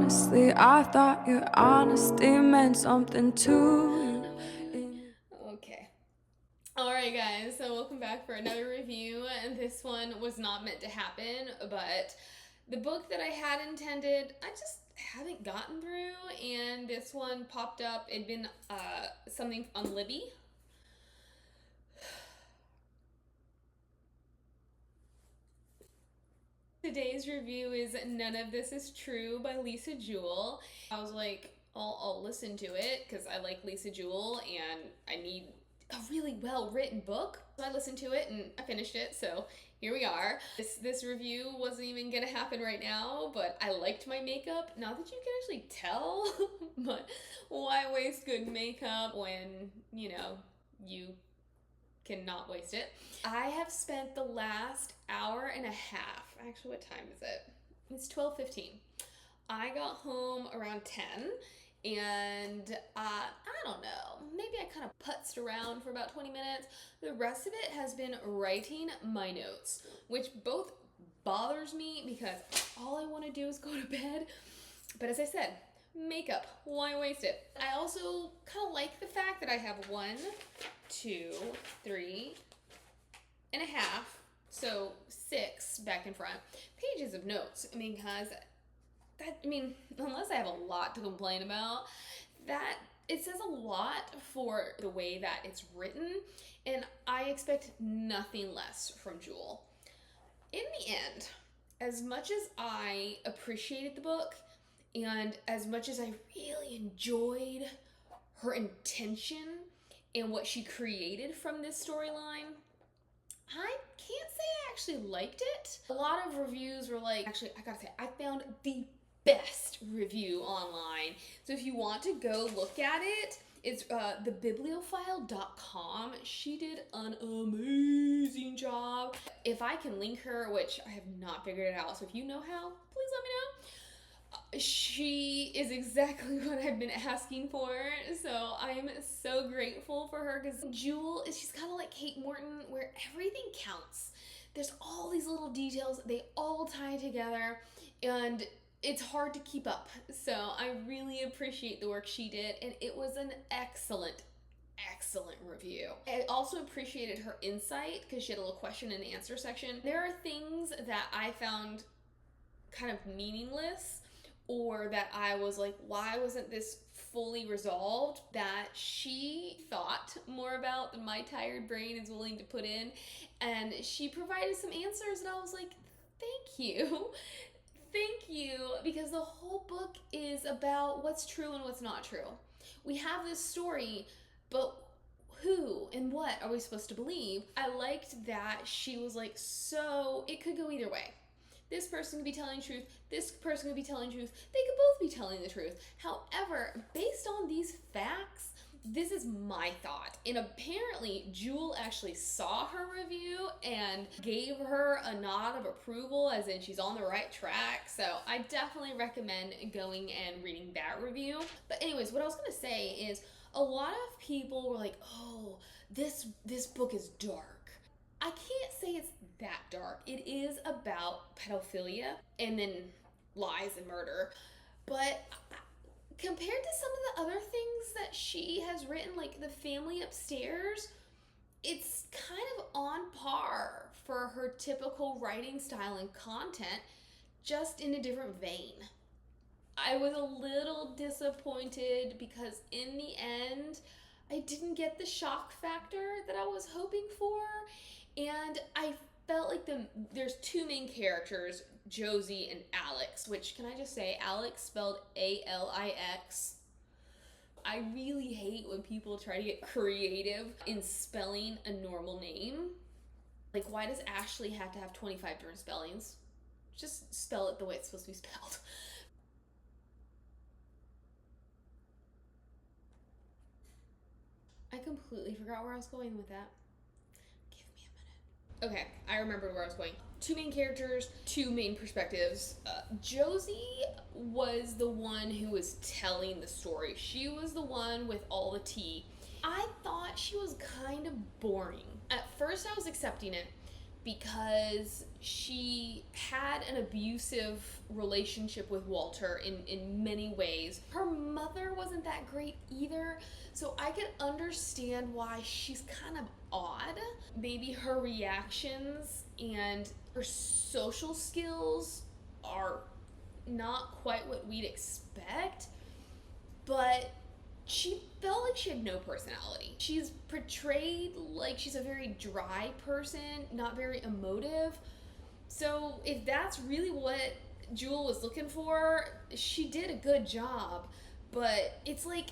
honestly, I thought your honesty meant something to you. Okay. Alright, guys, so welcome back for another review, and this one was not meant to happen, but the book that I had intended, I just haven't gotten through, and this one popped up. It'd been something on Libby. Today's review is None of This Is True by Lisa Jewell. I was like, I'll listen to it because I like Lisa Jewell and I need a really well written book. So I listened to it and I finished it, so here we are. This review wasn't even gonna happen right now, but I liked my makeup. Not that you can actually tell, but why waste good makeup when, you cannot waste it. I have spent the last hour and a half. Actually, what time is it? It's 12:15. I got home around 10 and I don't know. Maybe I kind of putzed around for about 20 minutes. The rest of it has been writing my notes, which both bothers me because all I want to do is go to bed. But as I said, makeup, why waste it? I also kind of like the fact that I have 3.5, so 6 back and front pages of notes, because unless I have a lot to complain about, that it says a lot for the way that it's written, and I expect nothing less from Jewell. In the end, as much as I appreciated the book, and as much as I really enjoyed her intention and what she created from this storyline, I can't say I actually liked it. A lot of reviews were like, actually, I gotta say, I found the best review online. So if you want to go look at it, it's thebibliophile.com. She did an amazing job. If I can link her, which I have not figured it out, so if you know how, please let me know. She is exactly what I've been asking for, so I'm so grateful for her, because Jewell is, she's kind of like Kate Morton, where everything counts. There's all these little details, they all tie together, and it's hard to keep up. So I really appreciate the work she did, and it was an excellent review. I also appreciated her insight because she had a little question and answer section. There are things that I found kind of meaningless, or that I was like, why wasn't this fully resolved, that she thought more about than my tired brain is willing to put in. And she provided some answers, and I was like, thank you. Thank you, because the whole book is about what's true and what's not true. We have this story, but who and what are we supposed to believe? I liked that she was like, so it could go either way. This person could be telling truth, this person could be telling truth, they could both be telling the truth. However, based on these facts, this is my thought. And apparently, Jewell actually saw her review and gave her a nod of approval, as in she's on the right track. So I definitely recommend going and reading that review. But anyways, what I was gonna say is, a lot of people were like, oh, this book is dark. I can't say it's that dark. It is about pedophilia and then lies and murder. But compared to some of the other things that she has written, like The Family Upstairs, it's kind of on par for her typical writing style and content, just in a different vein. I was a little disappointed because in the end, I didn't get the shock factor that I was hoping for, and I felt like there's two main characters, Josie and Alix, which, can I just say, Alix spelled Alix. I really hate when people try to get creative in spelling a normal name. Like, why does Ashley have to have 25 different spellings? Just spell it the way it's supposed to be spelled. I completely forgot where I was going with that. Give me a minute. Okay, I remembered where I was going. Two main characters, two main perspectives. Josie was the one who was telling the story. She was the one with all the tea. I thought she was kind of boring. At first, I was accepting it because She had an abusive relationship with Walter in many ways. Her mother wasn't that great either, so I can understand why she's kind of odd. Maybe her reactions and her social skills are not quite what we'd expect, but she felt like she had no personality. She's portrayed like she's a very dry person, not very emotive. So if that's really what Jewell was looking for, she did a good job. But it's like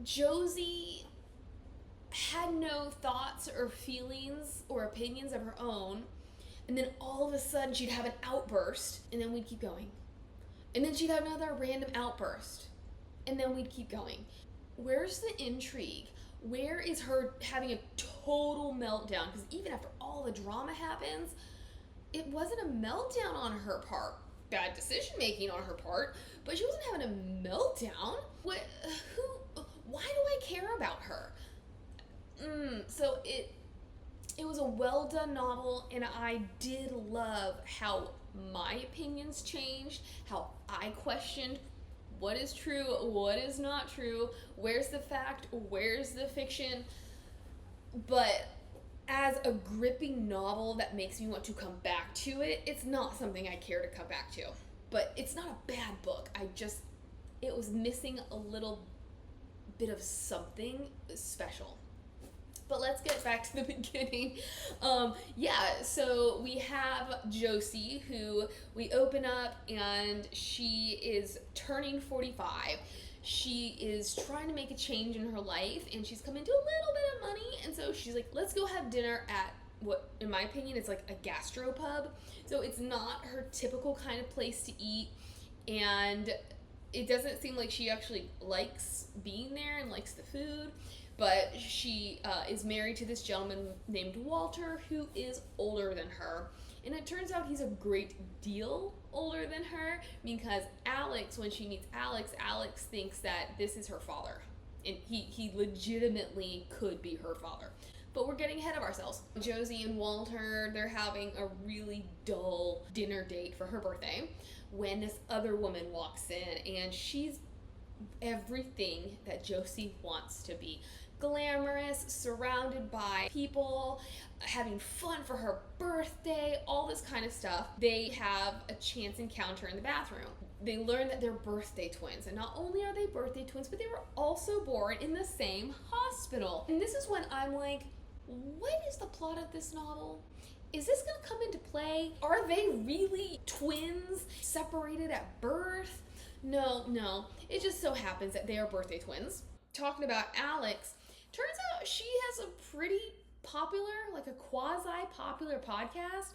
Josie had no thoughts or feelings or opinions of her own, and then all of a sudden she'd have an outburst, and then we'd keep going. And then she'd have another random outburst, and then we'd keep going. Where's the intrigue? Where is her having a total meltdown? Because even after all the drama happens, it wasn't a meltdown on her part. Bad decision making on her part, but she wasn't having a meltdown. Why do I care about her? So it was a well done novel, and I did love how my opinions changed, how I questioned what is true, what is not true, where's the fact, where's the fiction. But as a gripping novel that makes me want to come back to it, it's not something I care to come back to. But it's not a bad book. It was missing a little bit of something special. But let's get back to the beginning. So we have Josie, who we open up, and she is turning 45. She is trying to make a change in her life, and she's come into a little bit of money, and so she's like, let's go have dinner at what, in my opinion, it's like a gastropub. So it's not her typical kind of place to eat, and it doesn't seem like she actually likes being there and likes the food. But she is married to this gentleman named Walter, who is older than her. And it turns out he's a great deal older than her, because Alix, when she meets Alix thinks that this is her father. And he legitimately could be her father. But we're getting ahead of ourselves. Josie and Walter, they're having a really dull dinner date for her birthday when this other woman walks in, and she's everything that Josie wants to be. Glamorous, surrounded by people, having fun for her birthday, all this kind of stuff. They have a chance encounter in the bathroom. They learn that they're birthday twins, and not only are they birthday twins, but they were also born in the same hospital. And this is when I'm like, what is the plot of this novel? Is this gonna come into play? Are they really twins separated at birth? No. It just so happens that they are birthday twins. Talking about Alix, turns out she has a pretty popular, like a quasi-popular podcast.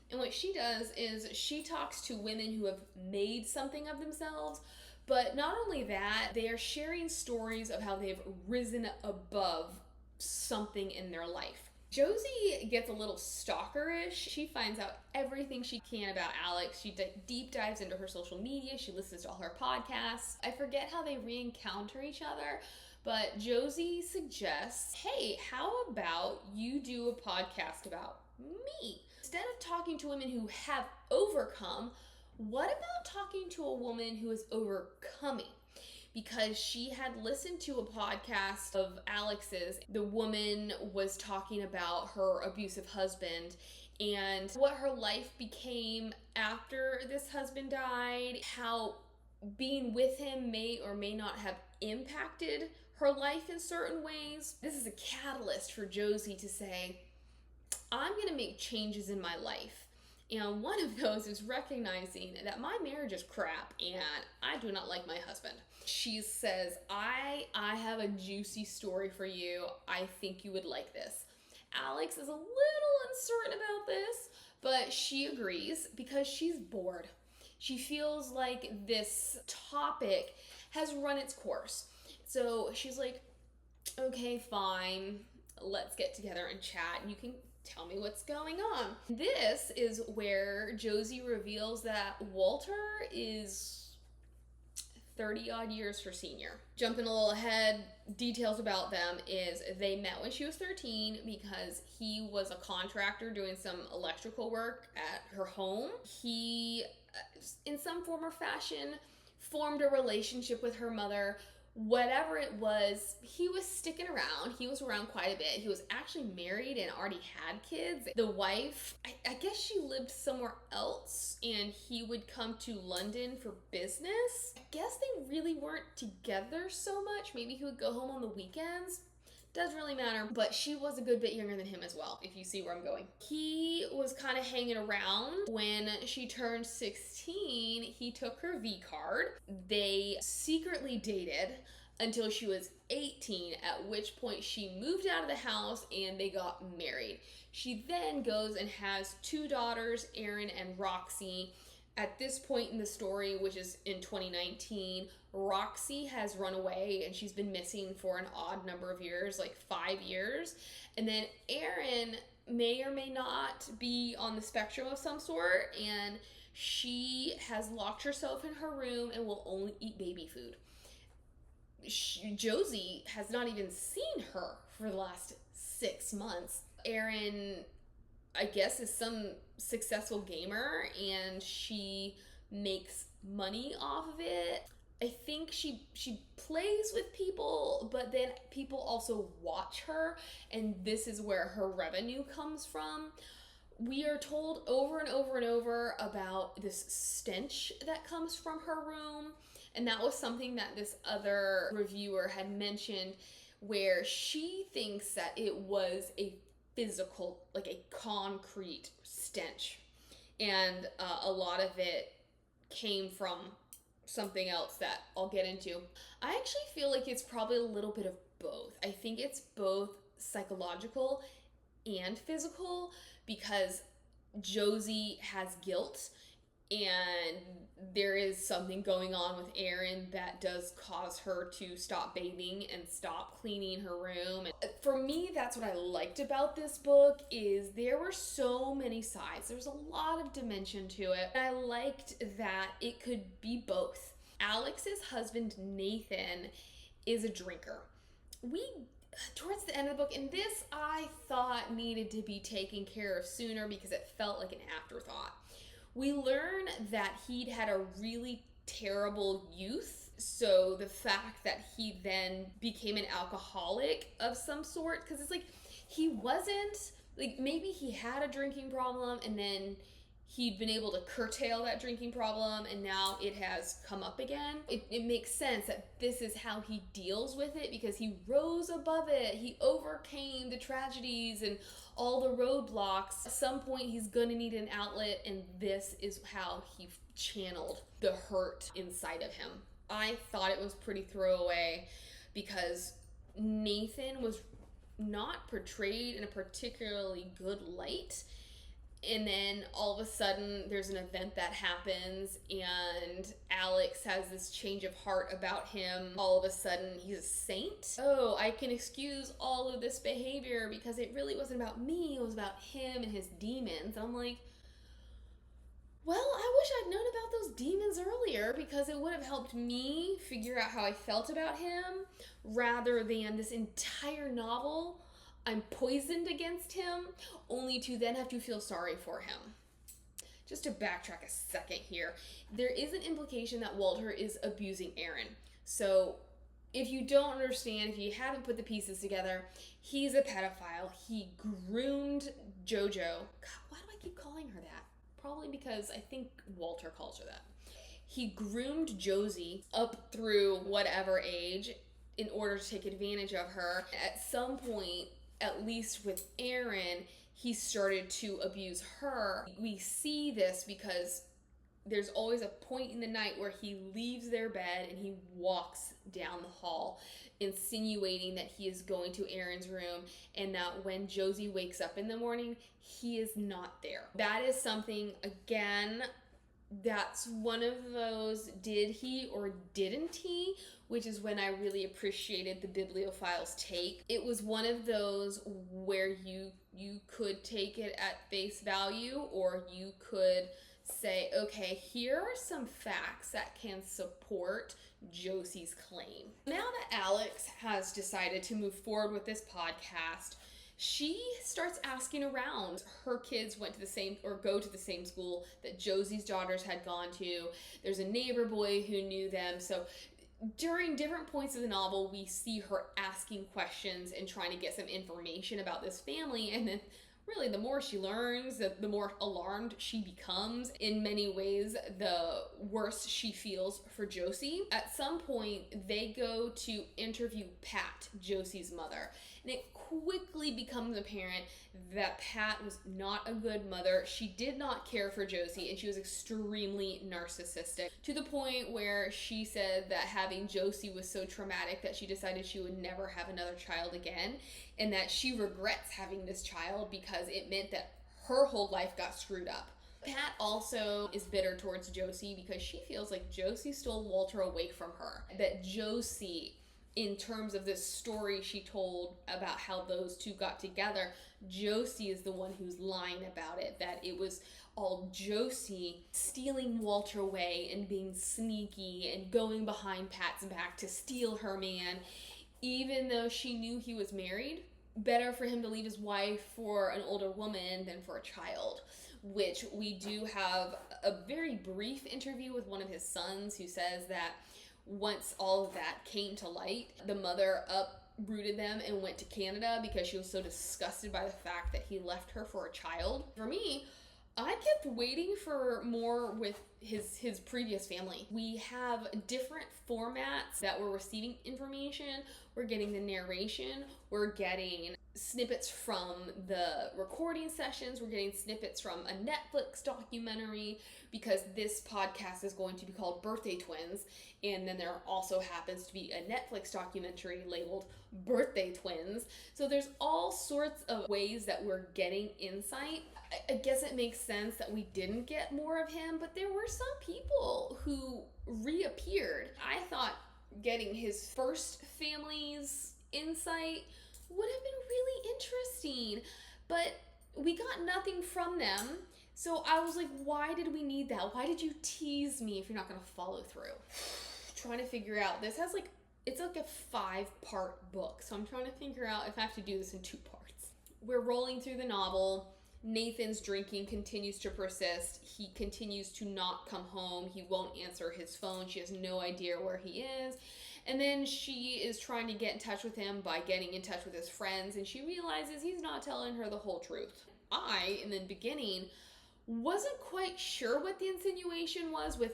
And what she does is she talks to women who have made something of themselves. But not only that, they are sharing stories of how they've risen above something in their life. Josie gets a little stalkerish. She finds out everything she can about Alix. She deep dives into her social media. She listens to all her podcasts. I forget how they re-encounter each other, but Josie suggests, hey, how about you do a podcast about me? Instead of talking to women who have overcome, what about talking to a woman who is overcoming? Because she had listened to a podcast of Alix's. The woman was talking about her abusive husband and what her life became after this husband died, how being with him may or may not have impacted her life in certain ways. This is a catalyst for Josie to say, I'm gonna make changes in my life. And one of those is recognizing that my marriage is crap and I do not like my husband. She says, I have a juicy story for you. I think you would like this. Alix is a little uncertain about this, but she agrees because she's bored. She feels like this topic has run its course. So she's like, okay, fine, let's get together and chat and you can tell me what's going on. This is where Josie reveals that Walter is 30 odd years her senior. Jumping a little ahead, details about them is they met when she was 13 because he was a contractor doing some electrical work at her home. He, in some form or fashion, formed a relationship with her mother. Whatever it was, he was sticking around. He was around quite a bit. He was actually married and already had kids. The wife, I guess she lived somewhere else, and he would come to London for business. I guess they really weren't together so much. Maybe he would go home on the weekends. Doesn't really matter, but she was a good bit younger than him as well, if you see where I'm going. He was kind of hanging around. When she turned 16, he took her V card. They secretly dated until she was 18, at which point she moved out of the house and they got married. She then goes and has 2 daughters, Erin and Roxy. At this point in the story, which is in 2019, Roxy has run away and she's been missing for an odd number of years, like 5 years. And then Erin may or may not be on the spectrum of some sort, and she has locked herself in her room and will only eat baby food. Josie has not even seen her for the last 6 months. Erin, I guess, is some successful gamer and she makes money off of it. I think she plays with people, but then people also watch her, and this is where her revenue comes from. We are told over and over and over about this stench that comes from her room, and that was something that this other reviewer had mentioned, where she thinks that it was a physical, like a concrete stench, and a lot of it came from something else that I'll get into. I actually feel like it's probably a little bit of both. I think it's both psychological and physical, because Josie has guilt and there is something going on with Erin that does cause her to stop bathing and stop cleaning her room. For me, that's what I liked about this book, is there were so many sides. There was a lot of dimension to it. I liked that it could be both. Alix's husband, Nathan, is a drinker. Towards the end of the book, and this I thought needed to be taken care of sooner because it felt like an afterthought. We learn that he'd had a really terrible youth, so the fact that he then became an alcoholic of some sort, because it's like he wasn't, like, maybe he had a drinking problem and then he'd been able to curtail that drinking problem and now it has come up again. It makes sense that this is how he deals with it, because he rose above it. He overcame the tragedies and all the roadblocks. At some point he's gonna need an outlet, and this is how he channeled the hurt inside of him. I thought it was pretty throwaway because Nathan was not portrayed in a particularly good light. And then all of a sudden there's an event that happens and Alix has this change of heart about him. All of a sudden he's a saint. Oh, I can excuse all of this behavior because it really wasn't about me. It was about him and his demons. And I'm like, well, I wish I'd known about those demons earlier, because it would have helped me figure out how I felt about him, rather than this entire novel I'm poisoned against him, only to then have to feel sorry for him. Just to backtrack a second here, there is an implication that Walter is abusing Erin. So if you don't understand, if you haven't put the pieces together, he's a pedophile. He groomed JoJo. God, why do I keep calling her that? Probably because I think Walter calls her that. He groomed Josie up through whatever age in order to take advantage of her. At some point, at least with Erin, he started to abuse her. We see this because there's always a point in the night where he leaves their bed and he walks down the hall, insinuating that he is going to Erin's room, and that when Josie wakes up in the morning, he is not there. That is something, again, that's one of those did he or didn't he, which is when I really appreciated the bibliophile's take. It was one of those where you could take it at face value, or you could say, okay, here are some facts that can support Josie's claim. Now that Alix has decided to move forward with this podcast, she starts asking around. Her kids went to the same or go to the same school that Josie's daughters had gone to. There's a neighbor boy who knew them. So during different points of the novel, we see her asking questions and trying to get some information about this family. And then really, the more she learns, the more alarmed she becomes. In many ways, the worse she feels for Josie. At some point, they go to interview Pat, Josie's mother. And it quickly becomes apparent that Pat was not a good mother. She did not care for Josie, and she was extremely narcissistic, to the point where she said that having Josie was so traumatic that she decided she would never have another child again, and that she regrets having this child because it meant that her whole life got screwed up. Pat also is bitter towards Josie because she feels like Josie stole Walter away from her. That Josie, in terms of this story she told about how those two got together, Josie is the one who's lying about it, that it was all Josie stealing Walter away and being sneaky and going behind Pat's back to steal her man, even though she knew he was married. Better for him to leave his wife for an older woman than for a child, which we do have a very brief interview with one of his sons who says that once all of that came to light, the mother uprooted them and went to Canada because she was so disgusted by the fact that he left her for a child. For me, I kept waiting for more with his previous family. We have different formats that we're receiving information. We're getting the narration. We're getting snippets from the recording sessions. We're getting snippets from a Netflix documentary, because this podcast is going to be called Birthday Twins. And then there also happens to be a Netflix documentary labeled Birthday Twins. So there's all sorts of ways that we're getting insight. I guess it makes sense that we didn't get more of him, but there were some people who reappeared. I thought getting his first family's insight would have been really interesting, but we got nothing from them. So I was like, why did we need that? Why did you tease me if you're not going to follow through? Trying to figure out. This has it's like a 5-part book. So I'm trying to figure out if I have to do this in 2 parts. We're rolling through the novel. Nathan's drinking continues to persist. He continues to not come home. He won't answer his phone. She has no idea where he is. And then she is trying to get in touch with him by getting in touch with his friends, and she realizes he's not telling her the whole truth. I, in the beginning, wasn't quite sure what the insinuation was with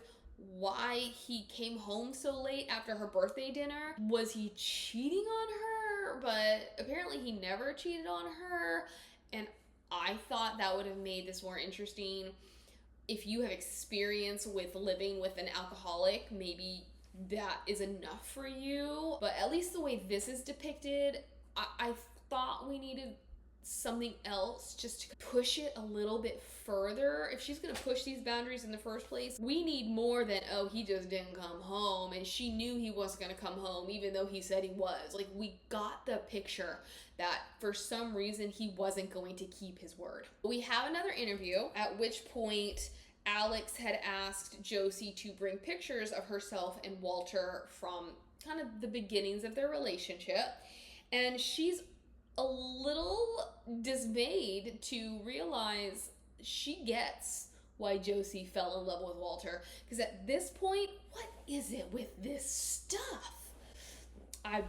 why he came home so late after her birthday dinner. Was he cheating on her? But apparently he never cheated on her, and I thought that would have made this more interesting. If you have experience with living with an alcoholic, maybe that is enough for you. But at least the way this is depicted, I thought we needed something else just to push it a little bit further. If she's going to push these boundaries in the first place, we need more than, oh, he just didn't come home and she knew he wasn't going to come home even though he said he was. Like, we got the picture that for some reason he wasn't going to keep his word. We have another interview, at which point Alix had asked Josie to bring pictures of herself and Walter from kind of the beginnings of their relationship. And she's a little dismayed to realize she gets why Josie fell in love with Walter. Because at this point, what is it with this stuff? I'm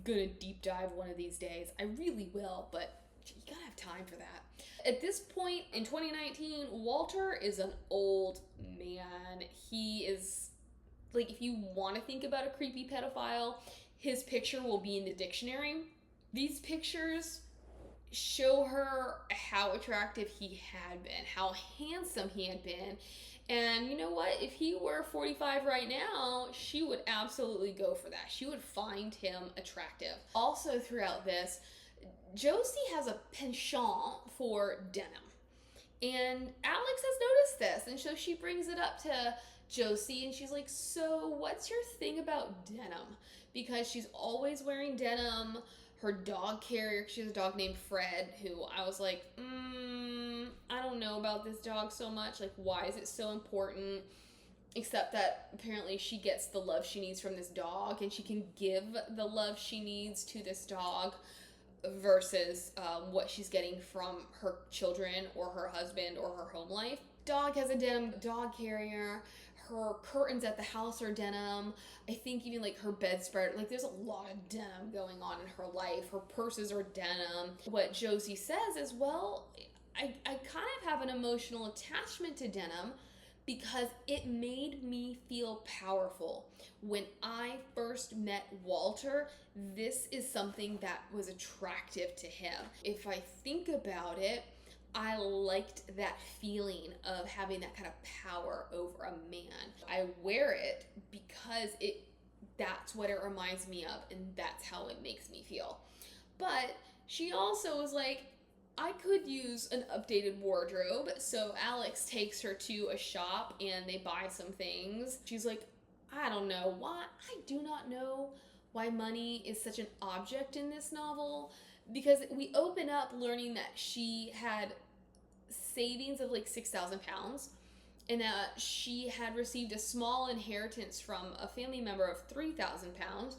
gonna deep dive one of these days. I really will, but you gotta have time for that. At this point in 2019, Walter is an old man. He is, like, if you want to think about a creepy pedophile, his picture will be in the dictionary. These pictures show her how attractive he had been, how handsome he had been. And you know what? If he were 45 right now, she would absolutely go for that. She would find him attractive. Also throughout this, Josie has a penchant for denim. And Alix has noticed this, and so she brings it up to Josie, and she's like, so what's your thing about denim? Because she's always wearing denim. Her dog carrier, she has a dog named Fred, who I was like, I don't know about this dog so much. Like, why is it so important? Except that apparently she gets the love she needs from this dog, and she can give the love she needs to this dog versus what she's getting from her children or her husband or her home life. Dog has a denim dog carrier. Her curtains at the house are denim. I think even like her bedspread, like there's a lot of denim going on in her life. Her purses are denim. What Josie says is, well, I kind of have an emotional attachment to denim because it made me feel powerful. When I first met Walter, this is something that was attractive to him. If I think about it, I liked that feeling of having that kind of power over a man. I wear it because that's what it reminds me of, and that's how it makes me feel. But she also was like, I could use an updated wardrobe. So Alix takes her to a shop and they buy some things. She's like, I don't know why. I do not know why money is such an object in this novel, because we open up learning that she had savings of like 6,000 pounds, and she had received a small inheritance from a family member of 3,000 pounds.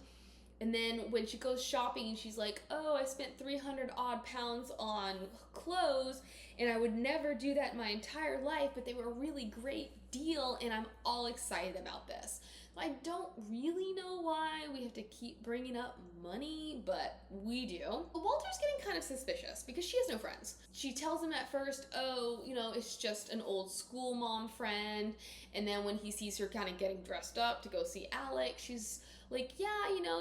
And then when she goes shopping, she's like, oh, I spent 300 odd pounds on clothes, and I would never do that in my entire life, but they were a really great deal, and I'm all excited about this. I don't really know why we have to keep bringing up money, but we do. Walter's getting kind of suspicious because she has no friends. She tells him at first, oh, it's just an old school mom friend. And then when he sees her kind of getting dressed up to go see Alix, she's like, yeah,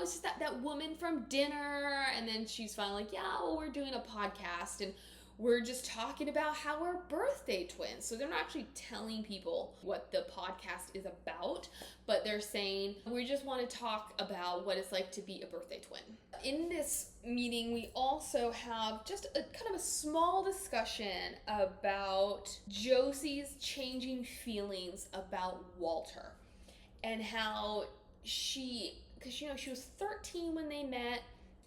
it's just that woman from dinner. And then she's finally like, yeah, well, we're doing a podcast and we're just talking about how we're birthday twins. So they're not actually telling people what the podcast is about, but they're saying, we just want to talk about what it's like to be a birthday twin. In this meeting, we also have just a kind of a small discussion about Josie's changing feelings about Walter and how because she was 13 when they met,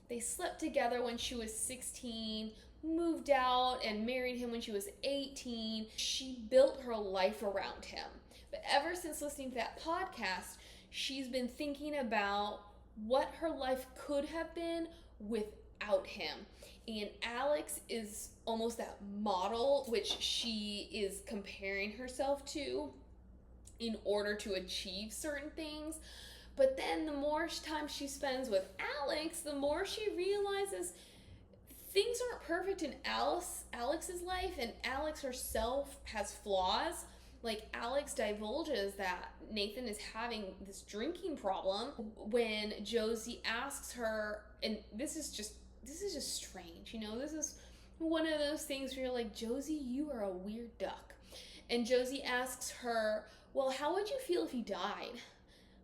they slept together when she was 16, moved out and married him when she was 18. She built her life around him. But ever since listening to that podcast, she's been thinking about what her life could have been without him. And Alix is almost that model which she is comparing herself to in order to achieve certain things. But then the more time she spends with Alix, the more she realizes things aren't perfect in Alix's life, and Alix herself has flaws. Like, Alix divulges that Nathan is having this drinking problem when Josie asks her, and this is just strange, this is one of those things where you're like, Josie, you are a weird duck. And Josie asks her, well, how would you feel if he died?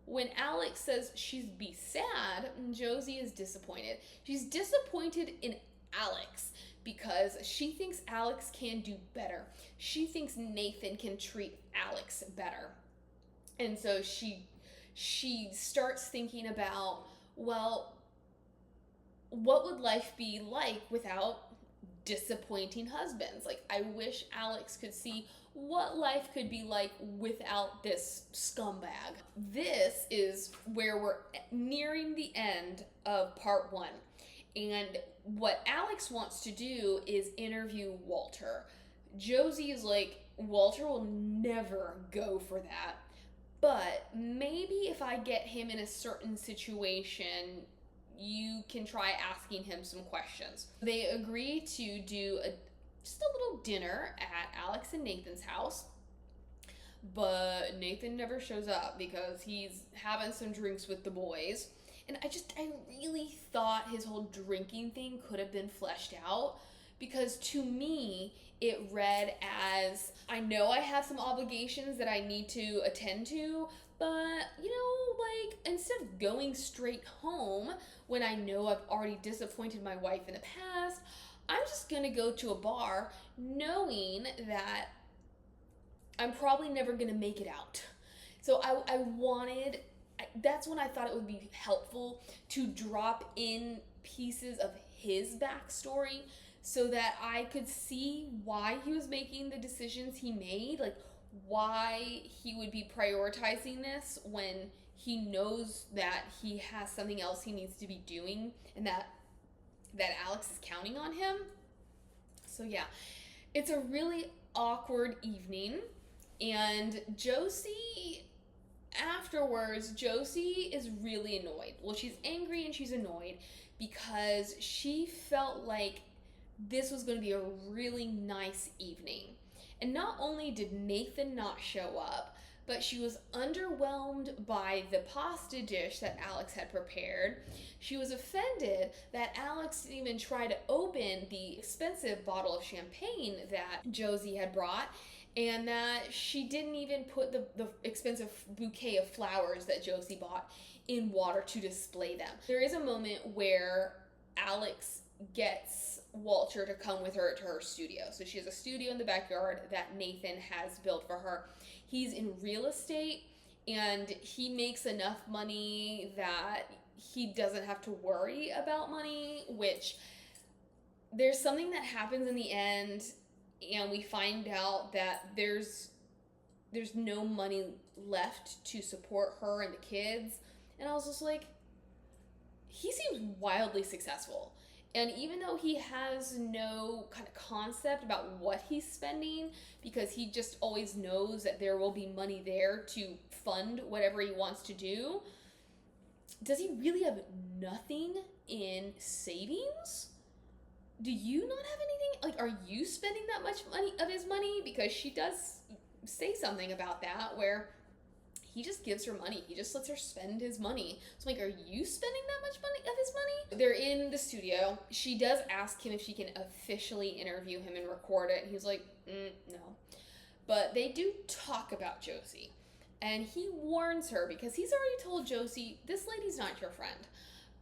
When Alix says she'd be sad, Josie is disappointed. She's disappointed in Alix because she thinks Alix can do better. She thinks Nathan can treat Alix better. And so she starts thinking about, well, what would life be like without disappointing husbands? Like, I wish Alix could see what life could be like without this scumbag. This is where we're nearing the end of part 1. And what Alix wants to do is interview Walter. Josie is like, Walter will never go for that. But maybe if I get him in a certain situation, you can try asking him some questions. They agree to do just a little dinner at Alix and Nathan's house. But Nathan never shows up because he's having some drinks with the boys. And I really thought his whole drinking thing could have been fleshed out, because to me, it read as, I know I have some obligations that I need to attend to, but, instead of going straight home when I know I've already disappointed my wife in the past, I'm just gonna go to a bar knowing that I'm probably never gonna make it out. So that's when I thought it would be helpful to drop in pieces of his backstory so that I could see why he was making the decisions he made, like why he would be prioritizing this when he knows that he has something else he needs to be doing, and that Alix is counting on him. So yeah, it's a really awkward evening, and afterwards, Josie is really annoyed. Well, she's angry and she's annoyed because she felt like this was going to be a really nice evening. And not only did Nathan not show up, but she was underwhelmed by the pasta dish that Alix had prepared. She was offended that Alix didn't even try to open the expensive bottle of champagne that Josie had brought, and that she didn't even put the expensive bouquet of flowers that Josie bought in water to display them. There is a moment where Alix gets Walter to come with her to her studio. So she has a studio in the backyard that Nathan has built for her. He's in real estate, and he makes enough money that he doesn't have to worry about money, which there's something that happens in the end, and we find out that there's no money left to support her and the kids. And I was just like, he seems wildly successful. And even though he has no kind of concept about what he's spending, because he just always knows that there will be money there to fund whatever he wants to do, does he really have nothing in savings? Do you not have anything? Like, are you spending that much money of his money? Because she does say something about that, where he just gives her money. He just lets her spend his money. So I'm like, are you spending that much money of his money? They're in the studio. She does ask him if she can officially interview him and record it. And he's like, no. But they do talk about Josie. And he warns her, because he's already told Josie, this lady's not your friend.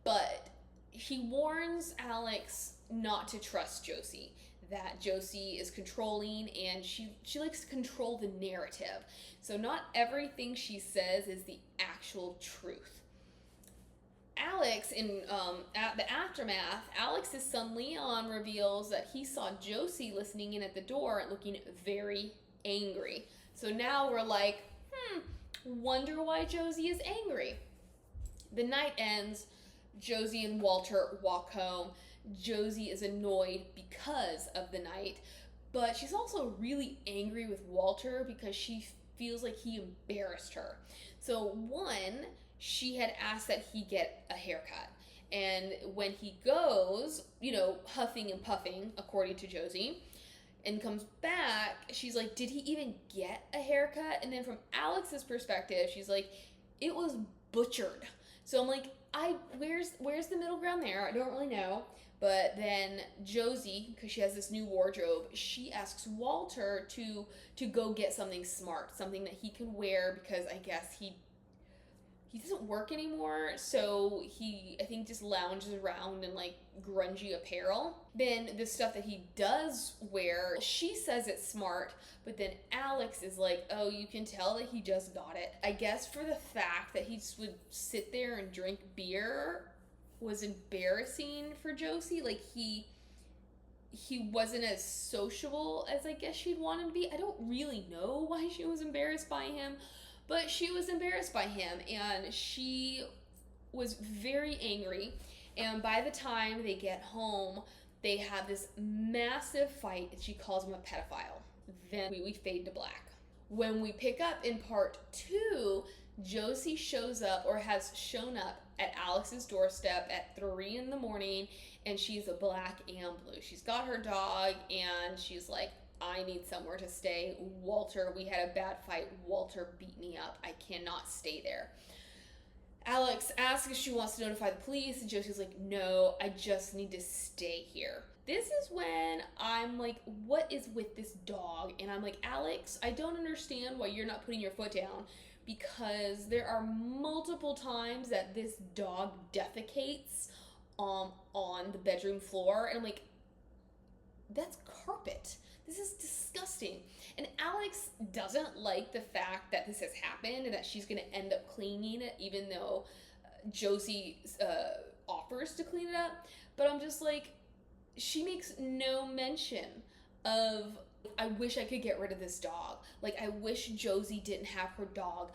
But he warns Alix not to trust Josie, that Josie is controlling, and she likes to control the narrative. So not everything she says is the actual truth. Alix, at the aftermath, Alix's son Leon reveals that he saw Josie listening in at the door and looking very angry. So now we're like, wonder why Josie is angry. The night ends. Josie and Walter walk home. Josie is annoyed because of the night, but she's also really angry with Walter because she feels like he embarrassed her. So one, she had asked that he get a haircut, and when he goes, huffing and puffing, according to Josie, and comes back, she's like, did he even get a haircut? And then from Alix's perspective, she's like, it was butchered. So I'm like, where's the middle ground there? I don't really know. But then Josie, because she has this new wardrobe, she asks Walter to go get something smart, something that he can wear, because I guess he doesn't work anymore, so he, I think, just lounges around in like grungy apparel. Then the stuff that he does wear, she says it's smart, but then Alix is like, oh, you can tell that he just got it. I guess for the fact that he just would sit there and drink beer was embarrassing for Josie. Like, he wasn't as sociable as I guess she'd want him to be. I don't really know why she was embarrassed by him, but she was embarrassed by him, and she was very angry. And by the time they get home, they have this massive fight, and she calls him a pedophile. Then we fade to black. When we pick up in part 2, Josie shows up, or has shown up, at Alix's doorstep at 3 a.m, and she's a black and blue. She's got her dog, and she's like, I need somewhere to stay. Walter, we had a bad fight. Walter beat me up. I cannot stay there. Alix asks if she wants to notify the police, and Josie's like, no, I just need to stay here. This is when I'm like, what is with this dog? And I'm like, Alix, I don't understand why you're not putting your foot down, because there are multiple times that this dog defecates on the bedroom floor, and I'm like, that's carpet. This is disgusting. And Alix doesn't like the fact that this has happened and that she's going to end up cleaning it, even though Josie offers to clean it up. But I'm just like, she makes no mention of, I wish I could get rid of this dog. Like, I wish Josie didn't have her dog.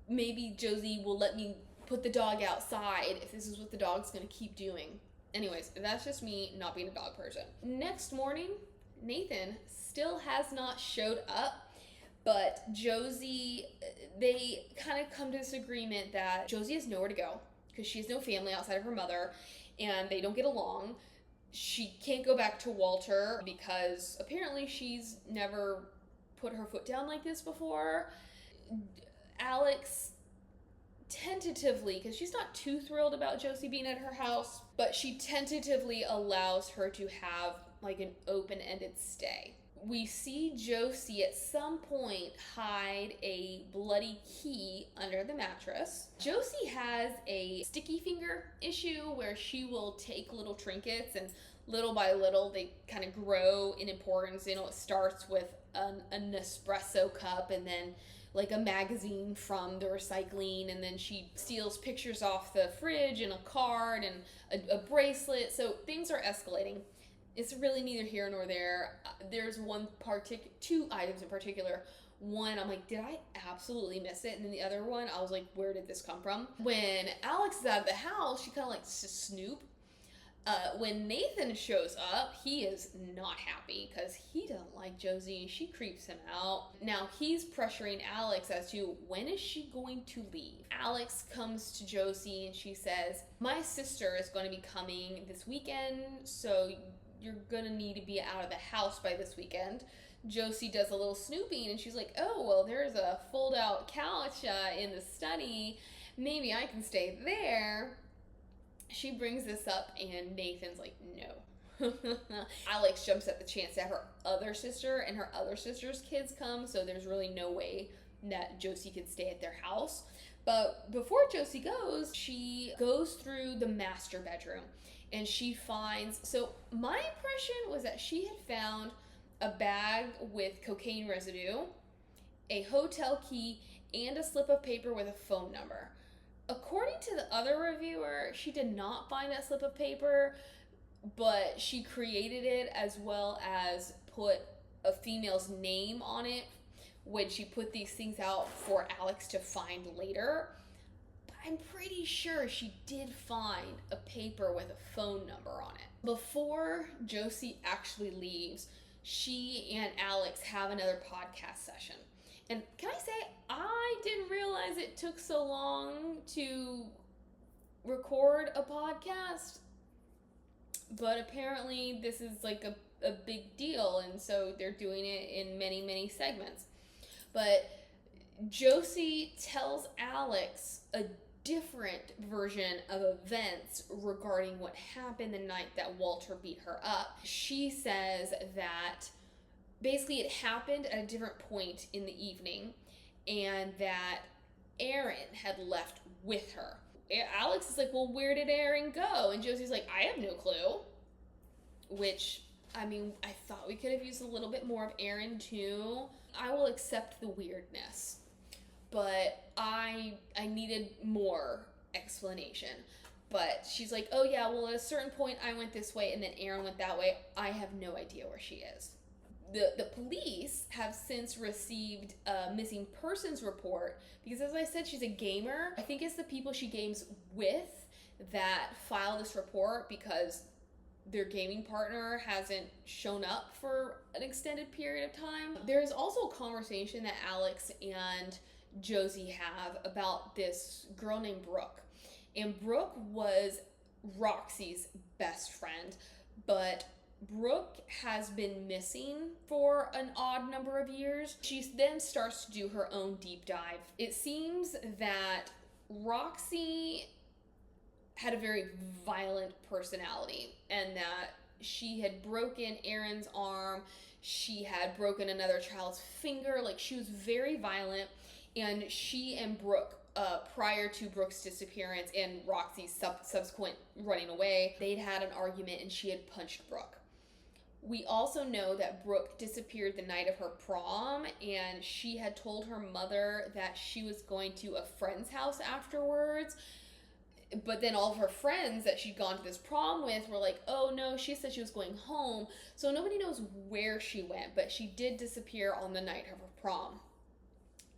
Maybe Josie will let me put the dog outside if this is what the dog's gonna keep doing. Anyways, that's just me not being a dog person. Next morning, Nathan still has not showed up, but Josie, they kind of come to this agreement that Josie has nowhere to go because she has no family outside of her mother and they don't get along. She can't go back to Walter because apparently she's never put her foot down like this before. Alix tentatively, because she's not too thrilled about Josie being at her house, but she tentatively allows her to have like an open-ended stay. We see Josie at some point hide a bloody key under the mattress. Josie has a sticky finger issue where she will take little trinkets and little by little they kind of grow in importance. You know, it starts with an Nespresso cup and then like a magazine from the recycling, and then she steals pictures off the fridge and a card and a bracelet. So things are escalating. It's really neither here nor there. There's two items in particular. One, I'm like, did I absolutely miss it? And then the other one, I was like, where did this come from? When Alix is out of the house, she kind of likes to snoop. When Nathan shows up, he is not happy because he doesn't like Josie. She creeps him out. Now he's pressuring Alix as to when is she going to leave. Alix comes to Josie and she says, my sister is going to be coming this weekend, so you're gonna need to be out of the house by this weekend. Josie does a little snooping and she's like, oh, well, there's a fold out couch in the study. Maybe I can stay there. She brings this up and Nathan's like, no. Alix jumps at the chance to have her other sister and her other sister's kids come, so there's really no way that Josie could stay at their house. But before Josie goes, she goes through the master bedroom and she finds, so my impression was that she had found a bag with cocaine residue, a hotel key, and a slip of paper with a phone number. According to the other reviewer, she did not find that slip of paper, but she created it as well as put a female's name on it when she put these things out for Alix to find later. But I'm pretty sure she did find a paper with a phone number on it. Before Josie actually leaves, she and Alix have another podcast session. And can I say, I didn't realize it took so long to record a podcast, but apparently this is like a big deal, and so they're doing it in many, many segments. But Josie tells Alix a different version of events regarding what happened the night that Walter beat her up. She says that basically it happened at a different point in the evening and that Aaron had left with her. Alix is like, well, where did Aaron go? And Josie's like, I have no clue. Which, I mean, I thought we could have used a little bit more of Aaron too. I will accept the weirdness, but I needed more explanation. But she's like, oh yeah, well at a certain point I went this way and then Aaron went that way. I have no idea where she is. The police have since received a missing persons report because, as I said, she's a gamer. I think it's the people she games with that file this report because their gaming partner hasn't shown up for an extended period of time. There is also a conversation that Alix and Josie have about this girl named Brooke. And Brooke was Roxy's best friend, but Brooke has been missing for an odd number of years. She then starts to do her own deep dive. It seems that Roxy had a very violent personality and that she had broken Aaron's arm. She had broken another child's finger. Like, she was very violent. And she and Brooke, prior to Brooke's disappearance and Roxy's subsequent running away, they'd had an argument and she had punched Brooke. We also know that Brooke disappeared the night of her prom, and she had told her mother that she was going to a friend's house afterwards. But then all of her friends that she'd gone to this prom with were like, oh no, she said she was going home. So nobody knows where she went, but she did disappear on the night of her prom.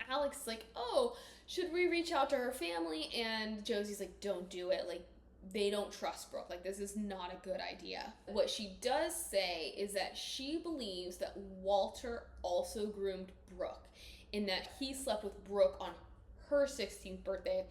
Alix is like, oh, should we reach out to her family? And Josie's like, don't do it. Like, they don't trust Brooke. Like, this is not a good idea. What she does say is that she believes that Walter also groomed Brooke, in that he slept with Brooke on her 16th birthday,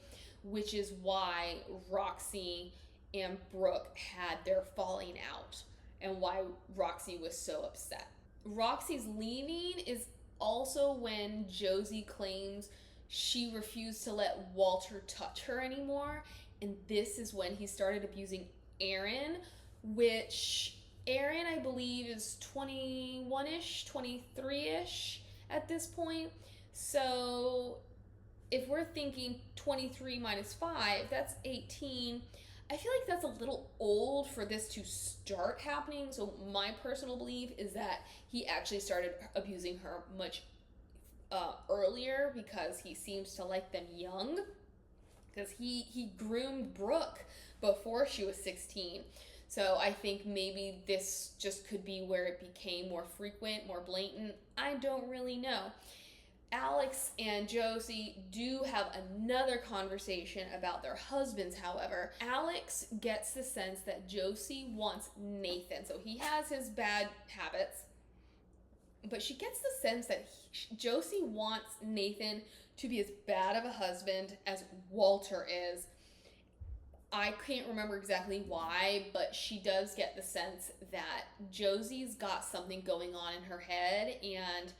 which is why Roxy and Brooke had their falling out and why Roxy was so upset. Roxy's leaving is also when Josie claims she refused to let Walter touch her anymore, and this is when he started abusing Erin, which Erin, I believe, is 21-ish, 23-ish at this point. So if we're thinking 23 minus 5, that's 18. I feel like that's a little old for this to start happening. So my personal belief is that he actually started abusing her much earlier, because he seems to like them young. Because he groomed Brooke before she was 16. So I think maybe this just could be where it became more frequent, more blatant. I don't really know. Alix and Josie do have another conversation about their husbands, however. Alix gets the sense that Josie wants Nathan. So he has his bad habits, but she gets the sense that Josie wants Nathan to be as bad of a husband as Walter is. I can't remember exactly why, but she does get the sense that Josie's got something going on in her head, and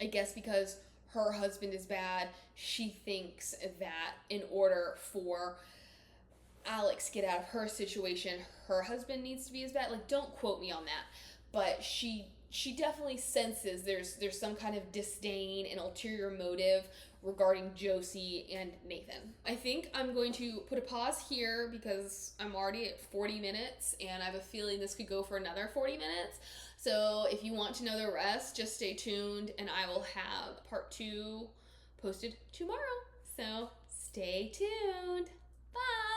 I guess because her husband is bad, she thinks that in order for Alix to get out of her situation, her husband needs to be as bad. Like, don't quote me on that, but she definitely senses there's some kind of disdain and ulterior motive regarding Josie and Nathan. I think I'm going to put a pause here because I'm already at 40 minutes and I have a feeling this could go for another 40 minutes. So if you want to know the rest, just stay tuned and I will have part 2 posted tomorrow. So stay tuned. Bye!